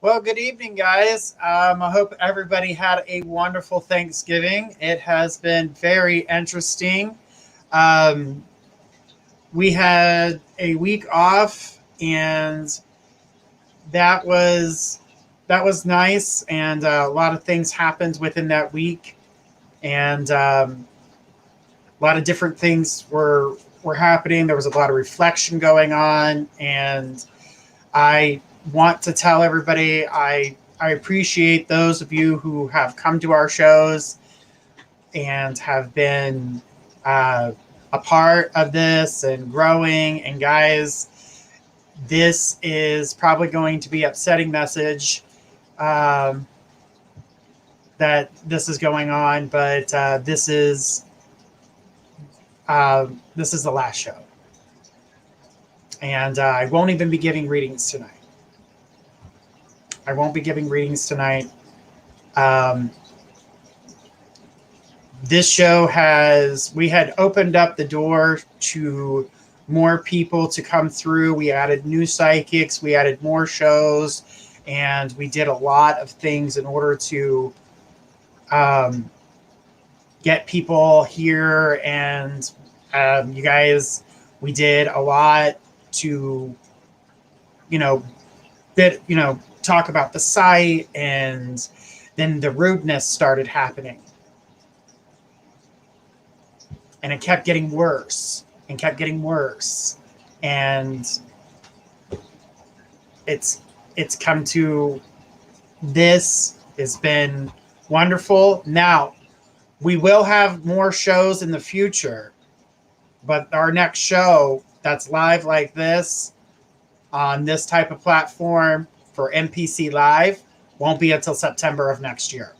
Well, good evening, guys. I hope everybody had a wonderful Thanksgiving. It has been very interesting. We had a week off, and that was nice. And a lot of things happened within that week, and a lot of different things were happening. There was a lot of reflection going on, and I want to tell everybody I appreciate those of you who have come to our shows and have been a part of this and growing. And guys, this is probably going to be upsetting message that this is going on, but this is the last show, and I won't even be giving readings tonight. I won't be giving readings tonight. This show we had opened up the door to more people to come through. We added new psychics. We added more shows. And we did a lot of things in order to get people here. And you guys, we did a lot to, talk about the site, and then the rudeness started happening, and it kept getting worse and kept getting worse, and it's come to this. Has been wonderful. Now we will have more shows in the future, but our next show that's live like this on this type of platform for MPC Live won't be until September of next year,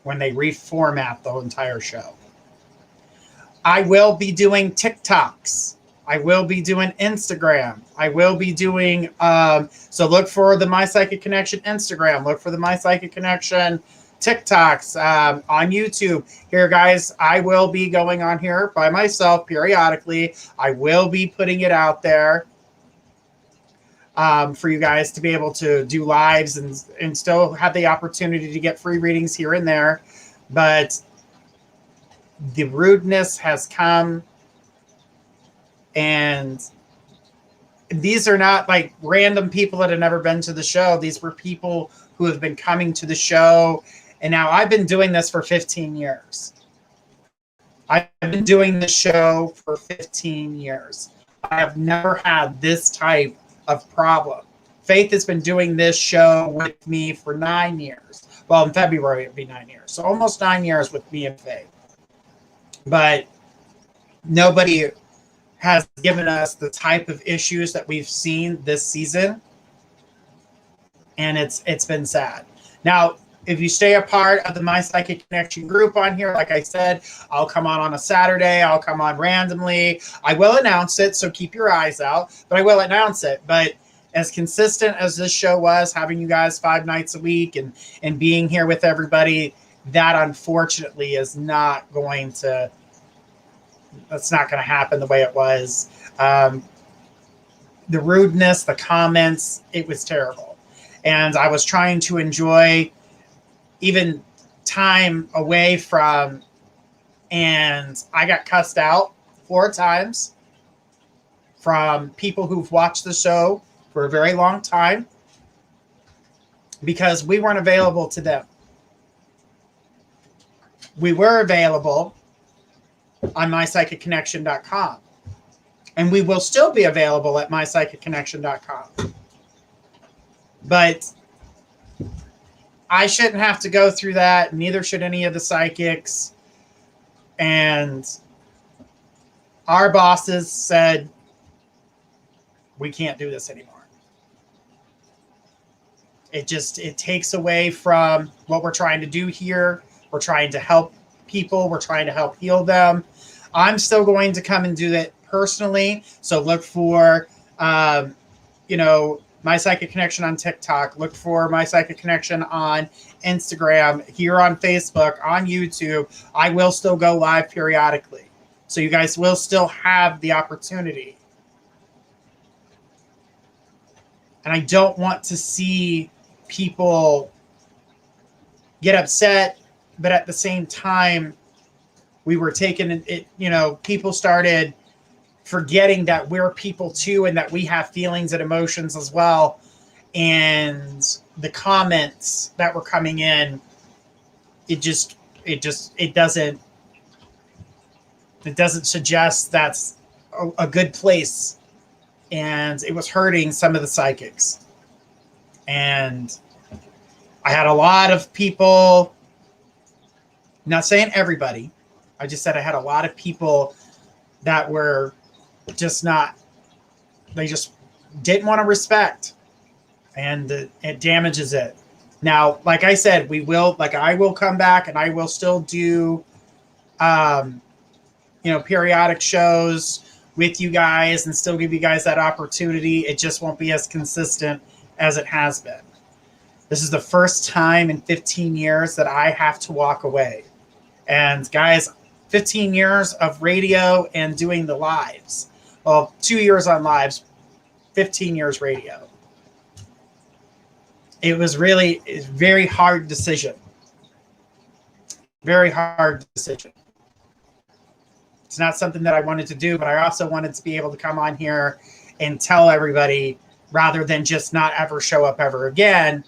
when they reformat the entire show. I will be doing TikToks. I will be doing Instagram. I will be doing, so look for the My Psychic Connection Instagram. Look for the My Psychic Connection TikToks on YouTube. Here, guys, I will be going on here by myself periodically. I will be putting it out there for you guys to be able to do lives and still have the opportunity to get free readings here and there. But the rudeness has come, and these are not like random people that have never been to the show. These were people who have been coming to the show. And now I've been doing this for 15 years. I've been doing this show for 15 years. I have never had this type of problem. Faith has been doing this show with me for 9 years. Well, in February it'll be 9 years. So almost 9 years with me and Faith. But nobody has given us the type of issues that we've seen this season. And it's been sad. Now, if you stay a part of the My Psychic Connection group on here, like I said, I'll come on a Saturday. I'll come on randomly. I will announce it, so keep your eyes out. But I will announce it. But as consistent as this show was, having you guys 5 nights a week and being here with everybody, that unfortunately is not going to happen the way it was. The rudeness, the comments, it was terrible. And I was trying to enjoy even time away from, and I got cussed out 4 times from people who've watched the show for a very long time because we weren't available to them. We were available on mypsychicconnection.com, and we will still be available at mypsychicconnection.com. But I shouldn't have to go through that. Neither should any of the psychics. And our bosses said, we can't do this anymore. It takes away from what we're trying to do here. We're trying to help people. We're trying to help heal them. I'm still going to come and do that personally. So look for, My Psychic Connection on TikTok. Look for My Psychic Connection on Instagram, here on Facebook, on YouTube. I will still go live periodically. So you guys will still have the opportunity. And I don't want to see people get upset, but at the same time, we were taking it, people started forgetting that we're people too, and that we have feelings and emotions as well. And the comments that were coming in, it doesn't suggest that's a good place. And it was hurting some of the psychics. And I had a lot of people, not saying everybody, I just said I had a lot of people that were just not, they just didn't want to respect, and it damages it. Now, like I said, I will come back and I will still do, periodic shows with you guys and still give you guys that opportunity. It just won't be as consistent as it has been. This is the first time in 15 years that I have to walk away. And guys, 15 years of radio and doing the lives. Well, 2 years on lives, 15 years radio. It was really a very hard decision. Very hard decision. It's not something that I wanted to do, but I also wanted to be able to come on here and tell everybody, rather than just not ever show up ever again,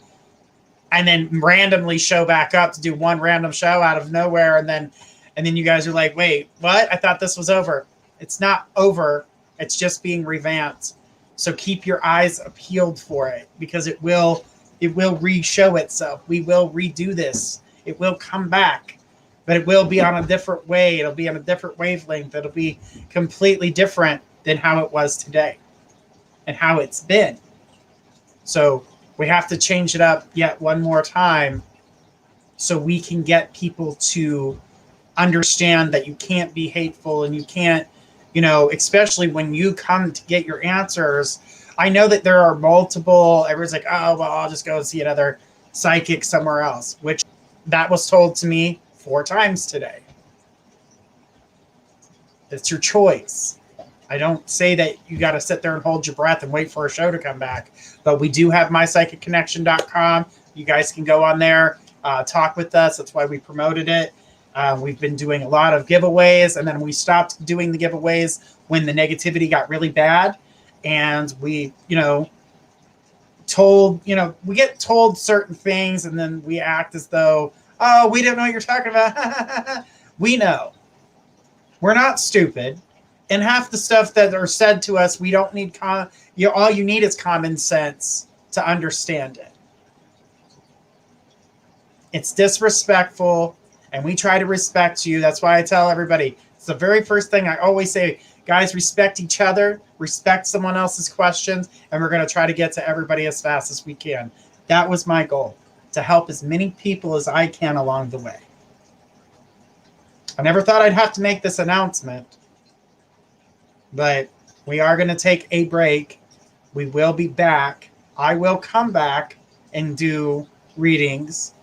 and then randomly show back up to do one random show out of nowhere, and then you guys are like, wait, what? I thought this was over. It's not over. It's just being revamped. So keep your eyes peeled for it, because it will re-show itself. We will redo this. It will come back, but it will be on a different way. It'll be on a different wavelength. It'll be completely different than how it was today and how it's been. So we have to change it up yet one more time so we can get people to understand that you can't be hateful, and you can't, especially when you come to get your answers. I know that there are multiple, everyone's like, oh, well, I'll just go see another psychic somewhere else, which that was told to me 4 times today. It's your choice. I don't say that you got to sit there and hold your breath and wait for a show to come back, but we do have mypsychicconnection.com. You guys can go on there, talk with us. That's why we promoted it. We've been doing a lot of giveaways, and then we stopped doing the giveaways when the negativity got really bad. And we, we get told certain things, and then we act as though, oh, we don't know what you're talking about. We know. We're not stupid. And half the stuff that are said to us, we don't need, all you need is common sense to understand it. It's disrespectful, and we try to respect you. That's why I tell everybody, it's the very first thing I always say, guys, respect each other, respect someone else's questions, and we're going to try to get to everybody as fast as we can. That was my goal, to help as many people as I can along the way. I never thought I'd have to make this announcement, but we are going to take a break. We will be back. I will come back and do readings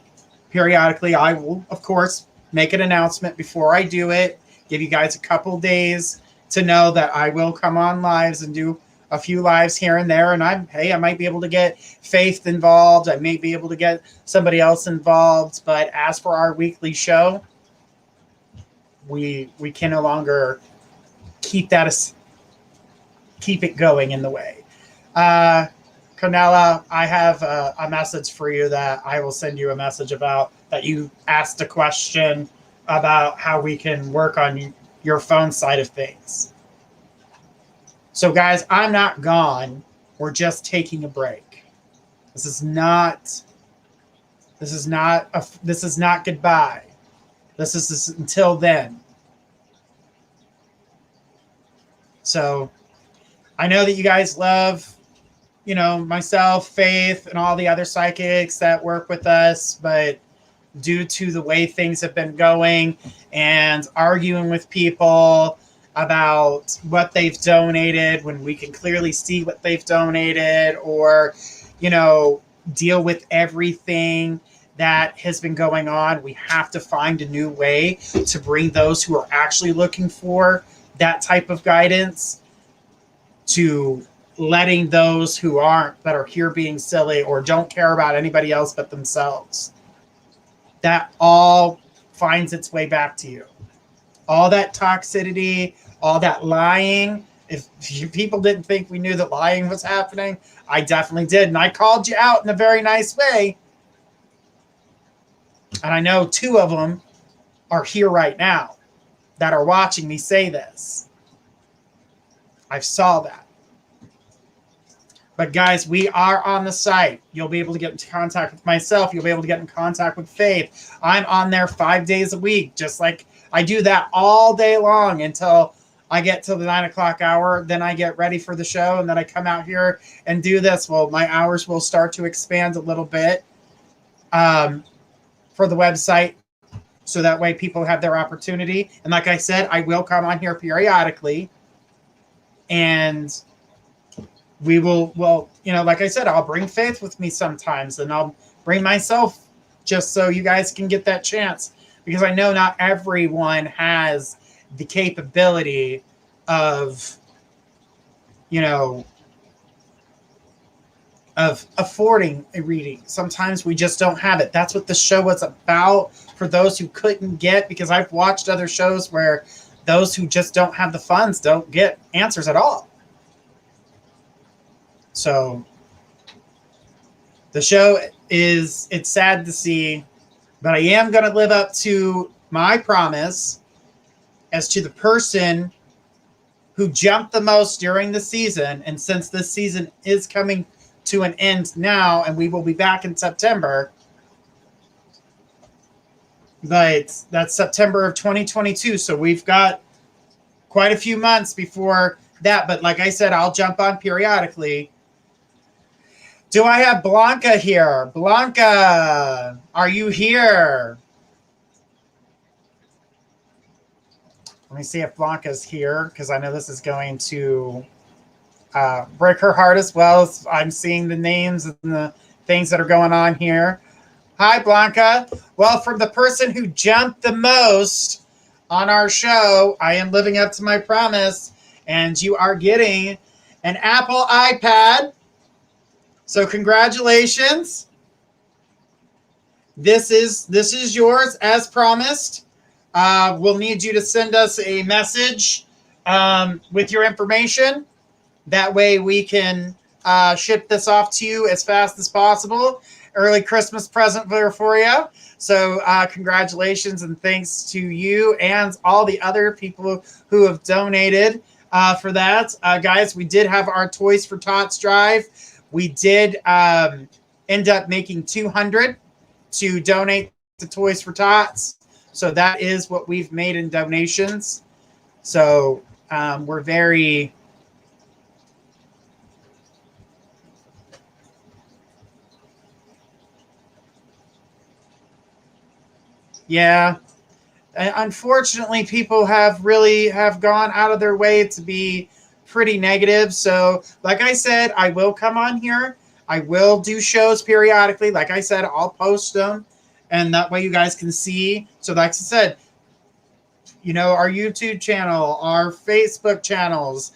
periodically. I will, of course, make an announcement before I do it, give you guys a couple days to know that I will come on lives and do a few lives here and there. And I might be able to get Faith involved. I may be able to get somebody else involved. But as for our weekly show, we can no longer keep it going in the way. Cornella, I have a message for you that I will send you a message about, that you asked a question about how we can work on your phone side of things. So guys, I'm not gone. We're just taking a break. This is not goodbye. This is until then. So I know that you guys love, myself, Faith, and all the other psychics that work with us, but due to the way things have been going and arguing with people about what they've donated when we can clearly see what they've donated, or, deal with everything that has been going on. We have to find a new way to bring those who are actually looking for that type of guidance to letting those who aren't, that are here being silly or don't care about anybody else but themselves. That all finds its way back to you. All that toxicity, all that lying. If people didn't think we knew that lying was happening, I definitely did. And I called you out in a very nice way. And I know 2 of them are here right now that are watching me say this. I saw that. But guys, we are on the site. You'll be able to get into contact with myself. You'll be able to get in contact with Faith. I'm on there 5 days a week, just like I do that all day long until I get to the 9 o'clock hour. Then I get ready for the show, and then I come out here and do this. Well, my hours will start to expand a little bit for the website, so that way people have their opportunity. And like I said, I will come on here periodically, and we will, like I said, I'll bring Faith with me sometimes, and I'll bring myself just so you guys can get that chance, because I know not everyone has the capability of, of affording a reading. Sometimes we just don't have it. That's what the show was about, for those who couldn't get, because I've watched other shows where those who just don't have the funds don't get answers at all. So the show it's sad to see, but I am going to live up to my promise as to the person who jumped the most during the season. And since this season is coming to an end now, and we will be back in September, but that's September of 2022. So we've got quite a few months before that. But like I said, I'll jump on periodically. Do I have Blanca here? Blanca, are you here? Let me see if Blanca's here, because I know this is going to break her heart as well. I'm seeing the names and the things that are going on here. Hi, Blanca. Well, from the person who jumped the most on our show, I am living up to my promise, and you are getting an Apple iPad. So congratulations. This is yours as promised. We'll need you to send us a message with your information. That way we can ship this off to you as fast as possible. Early Christmas present there for you. So congratulations, and thanks to you and all the other people who have donated for that. Guys, we did have our Toys for Tots drive. We did end up making 200 to donate to Toys for Tots. So that is what we've made in donations. So we're very... Yeah. Unfortunately, people have gone out of their way to be pretty negative. So like I said, I will come on here. I will do shows periodically. Like I said, I'll post them, and that way you guys can see. So like I said, our YouTube channel, our Facebook channels,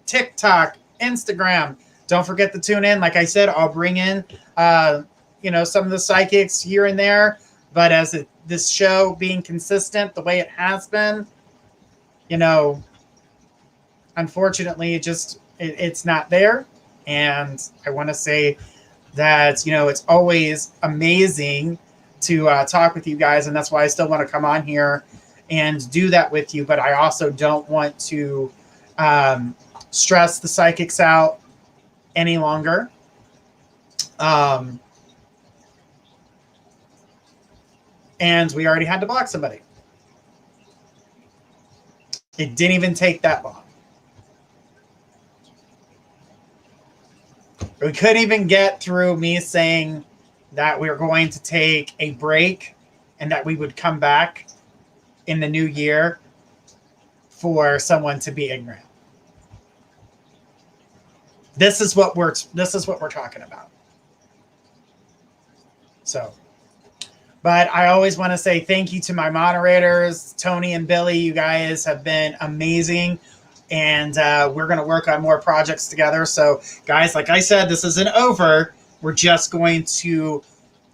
TikTok, Instagram. Don't forget to tune in. Like I said, I'll bring in, some of the psychics here and there. But as this show being consistent the way it has been, unfortunately, it's not there. And I want to say that, it's always amazing to talk with you guys. And that's why I still want to come on here and do that with you. But I also don't want to stress the psychics out any longer. And we already had to block somebody. It didn't even take that long. We couldn't even get through me saying that we were going to take a break and that we would come back in the new year. for someone to be ignorant. This is what we're talking about. So, but I always want to say thank you to my moderators, Tony and Billy. You guys have been amazing. And we're going to work on more projects together. So, guys, like I said, this isn't over. We're just going to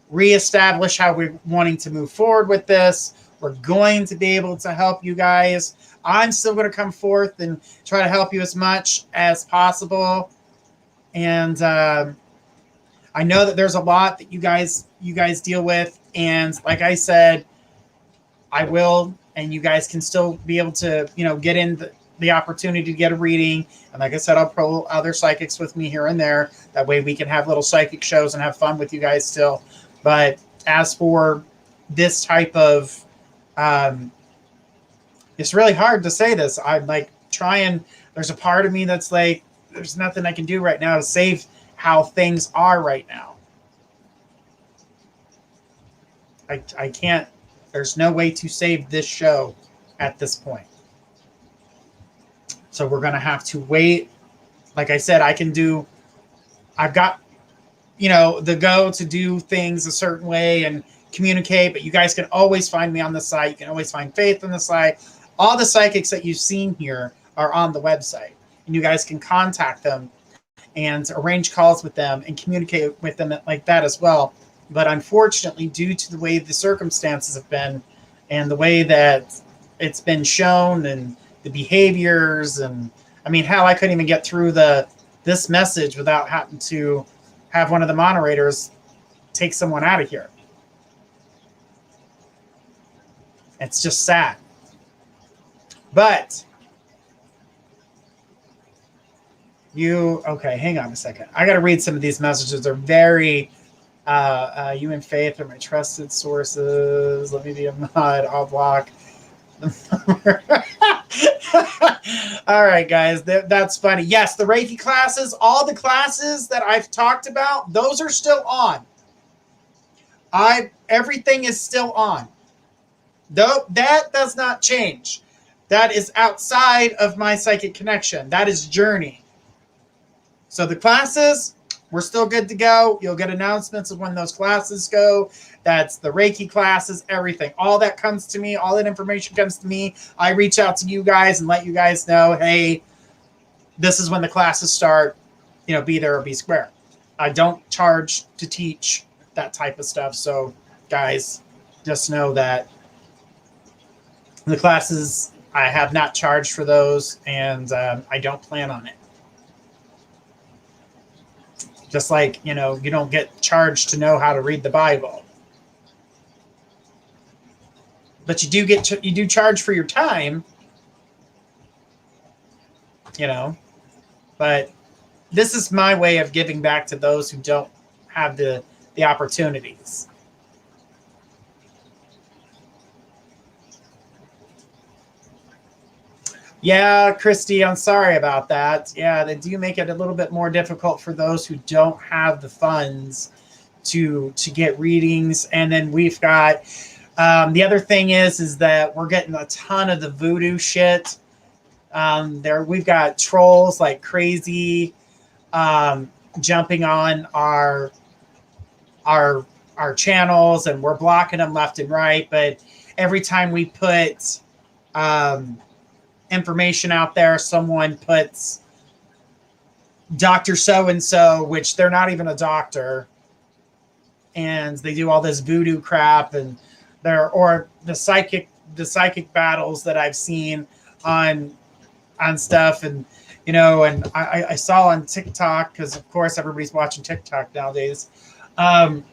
reestablish how we're wanting to move forward with this. We're going to be able to help you guys. I'm still going to come forth and try to help you as much as possible. And I know that there's a lot that you guys deal with. And like I said, I will, and you guys can still be able to, get in the opportunity to get a reading. And like I said, I'll pull other psychics with me here and there. That way we can have little psychic shows and have fun with you guys still. But as for this type of, it's really hard to say this. I'm like trying, there's a part of me that's like, there's nothing I can do right now to save how things are right now. I can't, there's no way to save this show at this point. So we're going to have to wait. Like I said, I've got, the go to do things a certain way and communicate, but you guys can always find me on the site. You can always find Faith on the site. All the psychics that you've seen here are on the website, and you guys can contact them and arrange calls with them and communicate with them like that as well. But unfortunately, due to the way the circumstances have been and the way that it's been shown and the behaviors, and I mean, hell, I couldn't even get through this message without having to have one of the moderators take someone out of here. It's just sad. But okay, hang on a second. I got to read some of these messages. They're very, you and Faith are my trusted sources. Let me be a mod. I'll block. All right, guys, that's funny. Yes, the Reiki classes, all the classes that I've talked about, those are still on. Everything is still on. Though that does not change. That is outside of my psychic connection. That is Journey. So the classes, we're still good to go. You'll get announcements of when those classes go. That's the Reiki classes, everything. All that comes to me. All that information comes to me. I reach out to you guys and let you guys know, hey, this is when the classes start. Be there or be square. I don't charge to teach that type of stuff. So, guys, just know that the classes, I have not charged for those, and I don't plan on it. Just like, you don't get charged to know how to read the Bible. But you do charge for your time, But this is my way of giving back to those who don't have the opportunities. Yeah, Christy, I'm sorry about that. Yeah, they do make it a little bit more difficult for those who don't have the funds to get readings. And then we've got the other thing is that we're getting a ton of the voodoo shit. We've got trolls like crazy jumping on our channels, and we're blocking them left and right. But every time we put information out there, someone puts Dr. So-and-so, which they're not even a doctor, and they do all this voodoo crap, and or the psychic battles that I've seen on stuff, and and I saw on TikTok, because of course everybody's watching TikTok nowadays. A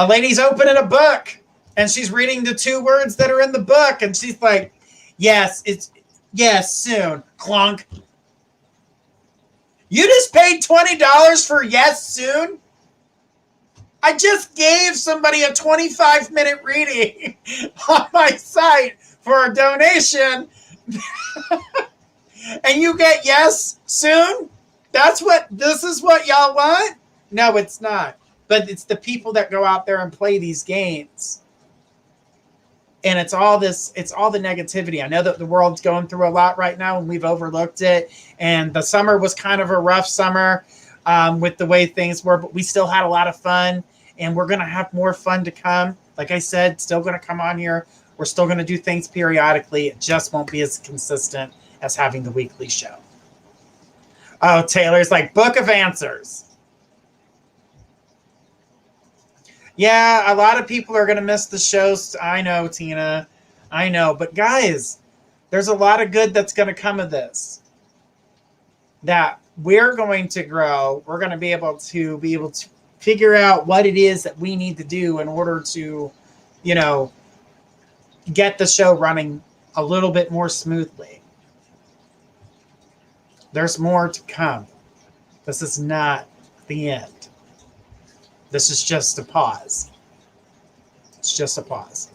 lady's opening a book, and she's reading the 2 words that are in the book, and she's like, yes, soon. Clunk. You just paid $20 for yes, soon? I just gave somebody a 25-minute reading on my site for a donation. And you get yes, soon? This is what y'all want? No, it's not. But it's the people that go out there and play these games. And it's all the negativity. I know that the world's going through a lot right now and we've overlooked it. And the summer was kind of a rough summer with the way things were, but we still had a lot of fun, and we're going to have more fun to come. Like I said, still going to come on here. We're still going to do things periodically. It just won't be as consistent as having the weekly show. Oh, Taylor's like, Book of Answers. Yeah, a lot of people are going to miss the shows. I know, Tina. I know. But guys, there's a lot of good that's going to come of this. That we're going to grow. We're going to be able to figure out what it is that we need to do in order to, get the show running a little bit more smoothly. There's more to come. This is not the end. This is just a pause. It's just a pause.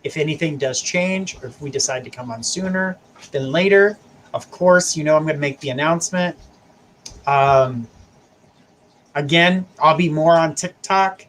If anything does change, or if we decide to come on sooner than later, of course, I'm going to make the announcement. Again, I'll be more on TikTok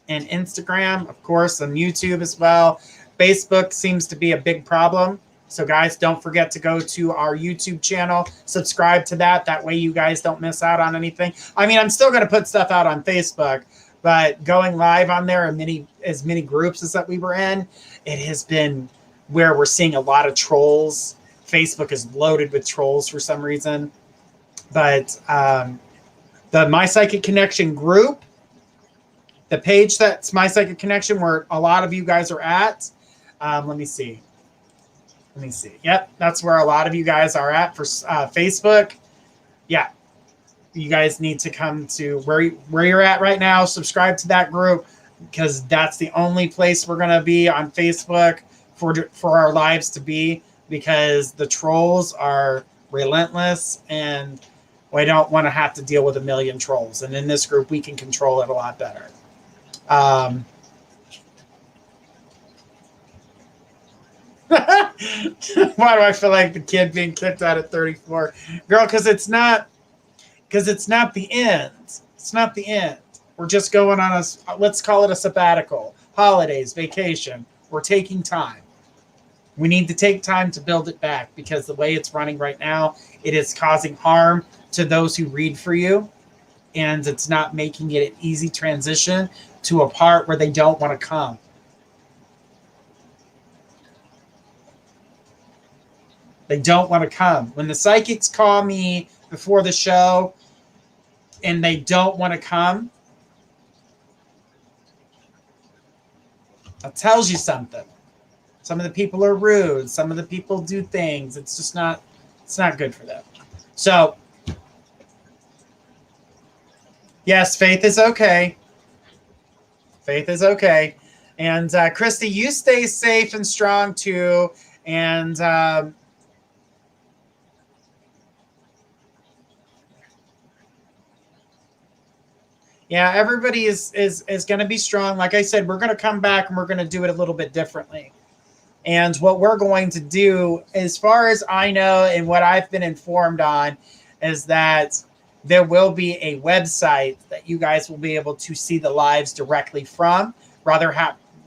and Instagram, of course, on YouTube as well. Facebook seems to be a big problem. So guys, don't forget to go to our YouTube channel, subscribe to that. That way you guys don't miss out on anything. I mean, I'm still going to put stuff out on Facebook, but going live on there as many groups as that we were in, it has been where we're seeing a lot of trolls. Facebook is loaded with trolls for some reason. But the My Psychic Connection group, the page that's My Psychic Connection, where a lot of you guys are at, let me see. Yep, that's where a lot of you guys are at for Facebook. Yeah, you guys need to come to where you're at right now. Subscribe to that group, because that's the only place we're going to be on Facebook for our lives to be, because the trolls are relentless and we don't want to have to deal with a million trolls. And in this group, we can control it a lot better. Why do I feel like the kid being kicked out at 34? Girl, because it's not the end. It's not the end. We're just going on let's call it a sabbatical, holidays, vacation. We're taking time. We need to take time to build it back, because the way it's running right now, it is causing harm to those who read for you, and it's not making it an easy transition to a part where they don't want to come. They don't want to come. When the psychics call me before the show and they don't want to come, that tells you something. Some of the people are rude. Some of the people do things. It's just not good for them. So, yes, faith is okay. Faith is okay. And Christy, you stay safe and strong too. And yeah, everybody is going to be strong. Like I said, we're going to come back and we're going to do it a little bit differently. And what we're going to do, as far as I know and what I've been informed on, is that there will be a website that you guys will be able to see the lives directly from, rather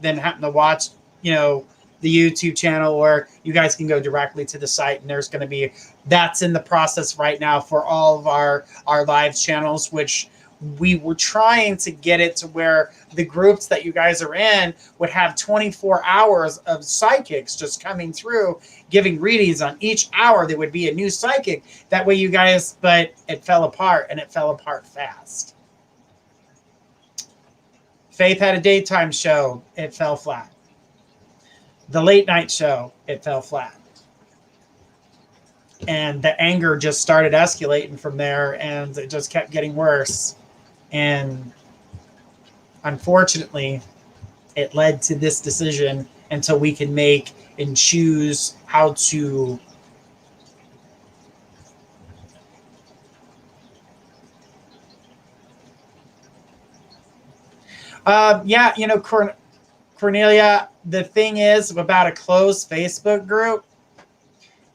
than having to watch, the YouTube channel, or you guys can go directly to the site, and there's going to that's in the process right now for all of our live channels, which we were trying to get it to where the groups that you guys are in would have 24 hours of psychics just coming through, giving readings on each hour. There would be a new psychic. That way you guys, but it fell apart, and it fell apart fast. Faith had a daytime show. It fell flat. The late night show, it fell flat. And the anger just started escalating from there, and it just kept getting worse. And unfortunately, it led to this decision until we can make and choose how to Cornelia, the thing is about a closed Facebook group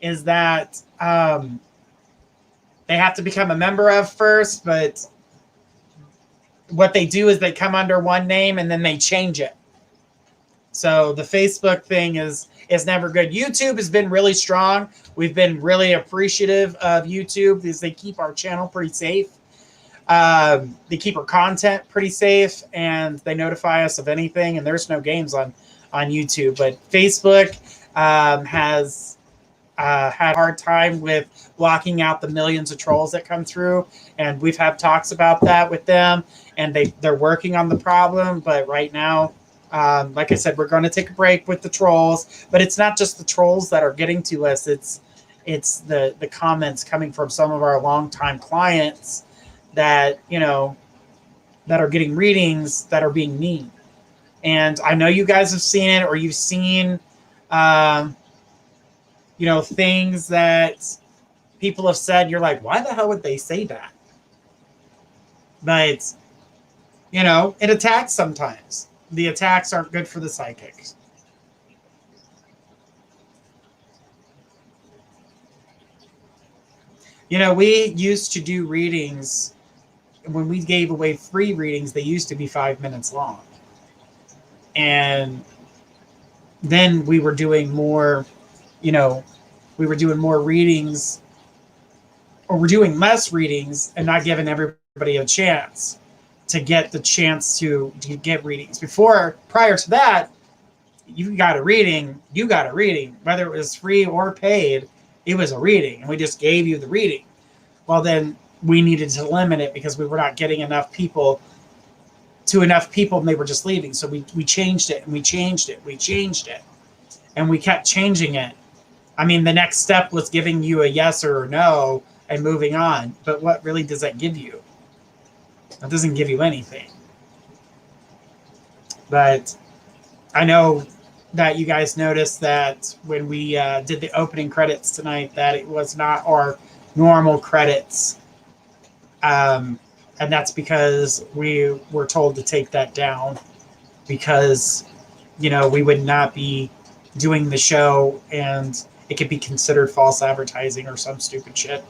is that they have to become a member of first, but what they do is they come under one name and then they change it. So the Facebook thing is never good. YouTube has been really strong. We've been really appreciative of YouTube because they keep our channel pretty safe. They keep our content pretty safe, and they notify us of anything. And there's no games on YouTube, but Facebook has had a hard time with blocking out the millions of trolls that come through. And we've had talks about that with them, and they're working on the problem. But right now, like I said, we're going to take a break with the trolls, but it's not just the trolls that are getting to us. It's the comments coming from some of our longtime clients that, that are getting readings that are being mean. And I know you guys have seen it, or you've seen, things that people have said. You're like, why the hell would they say that? But, it attacks sometimes. The attacks aren't good for the psychics. We used to do readings. When we gave away free readings, they used to be 5 minutes long. And then we were doing more, we were doing more readings, or we're doing less readings and not giving everybody a chance to get the chance to get readings. Prior to that, you got a reading, whether it was free or paid, it was a reading, and we just gave you the reading. Well, then we needed to limit it because we were not getting enough people, and they were just leaving. So we changed it, and we changed it, and we kept changing it. I mean, the next step was giving you a yes or a no and moving on. But what really does that give you? It doesn't give you anything. But I know that you guys noticed that when we did the opening credits tonight, that it was not our normal credits. And that's because we were told to take that down because, we would not be doing the show, and it could be considered false advertising or some stupid shit.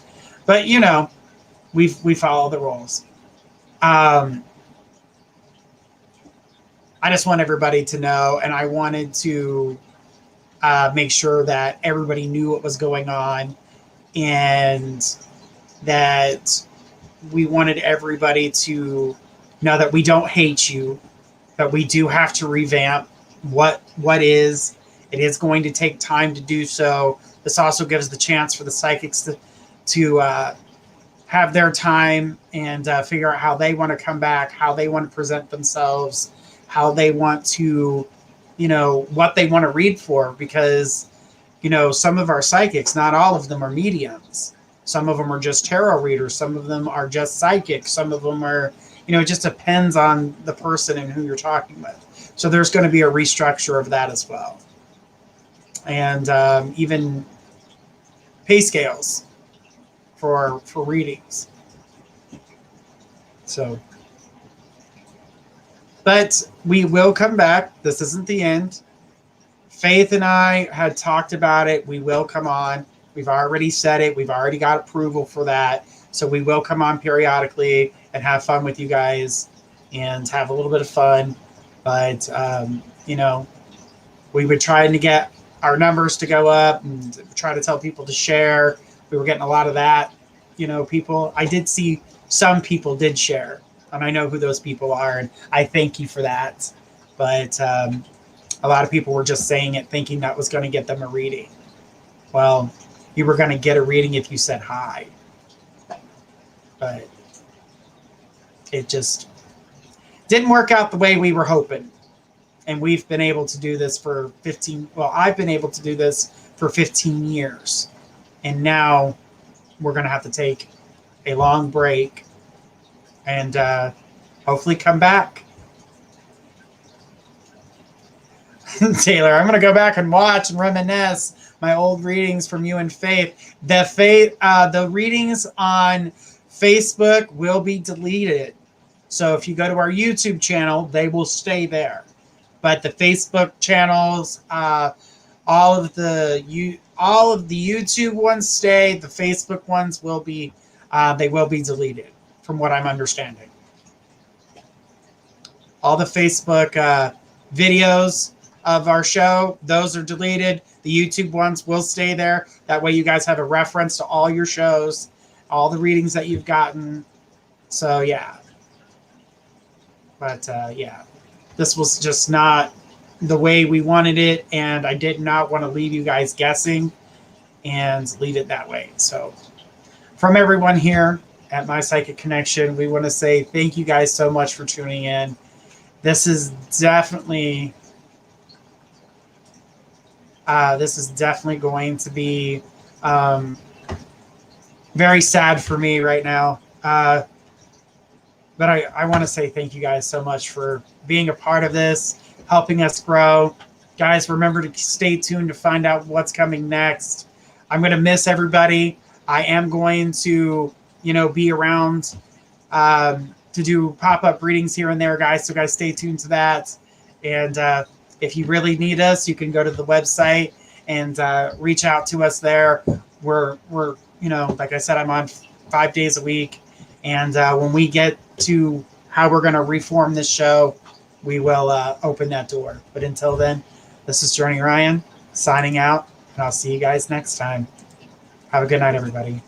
But, we follow the rules. I just want everybody to know, and I wanted to make sure that everybody knew what was going on, and that we wanted everybody to know that we don't hate you, that we do have to revamp what is. It is going to take time to do so. This also gives the chance for the psychics to have their time and figure out how they want to come back, how they want to present themselves, how they want to, what they want to read for. Because, some of our psychics, not all of them are mediums. Some of them are just tarot readers. Some of them are just psychics. Some of them are, it just depends on the person and who you're talking with. So there's going to be a restructure of that as well. And even pay scales for readings. So, but we will come back. This isn't the end. Faith and I had talked about it. We will come on. We've already said it. We've already got approval for that. So we will come on periodically and have fun with you guys and have a little bit of fun. But, we were trying to get our numbers to go up and try to tell people to share. We were getting a lot of that, people. I did see some people did share, and I know who those people are, and I thank you for that. But a lot of people were just saying it thinking that was going to get them a reading. Well, you were going to get a reading if you said hi. But it just didn't work out the way we were hoping. And we've been able to do this for I've been able to do this for 15 years. And now we're going to have to take a long break and hopefully come back. Taylor, I'm going to go back and watch and reminisce my old readings from you and Faith. The readings on Facebook will be deleted. So if you go to our YouTube channel, they will stay there. But the Facebook channels, all of the YouTube ones stay. The Facebook ones will be deleted, from what I'm understanding. All the Facebook videos of our show, those are deleted. The YouTube ones will stay there. That way you guys have a reference to all your shows, all the readings that you've gotten. So yeah. But yeah, this was just not the way we wanted it, and I did not want to leave you guys guessing and leave it that way. So from everyone here at My Psychic Connection, we want to say thank you guys so much for tuning in. This is definitely going to be very sad for me right now. But I want to say thank you guys so much for being a part of this, helping us grow. Guys, remember to stay tuned to find out what's coming next. I'm going to miss everybody. I am going to, be around to do pop-up readings here and there, guys. So guys, stay tuned to that. And if you really need us, you can go to the website and reach out to us there. We're like I said, I'm on 5 days a week. And when we get to how we're going to reform this show, we will open that door. But until then, this is Journey Ryan signing out, and I'll see you guys next time. Have a good night, everybody.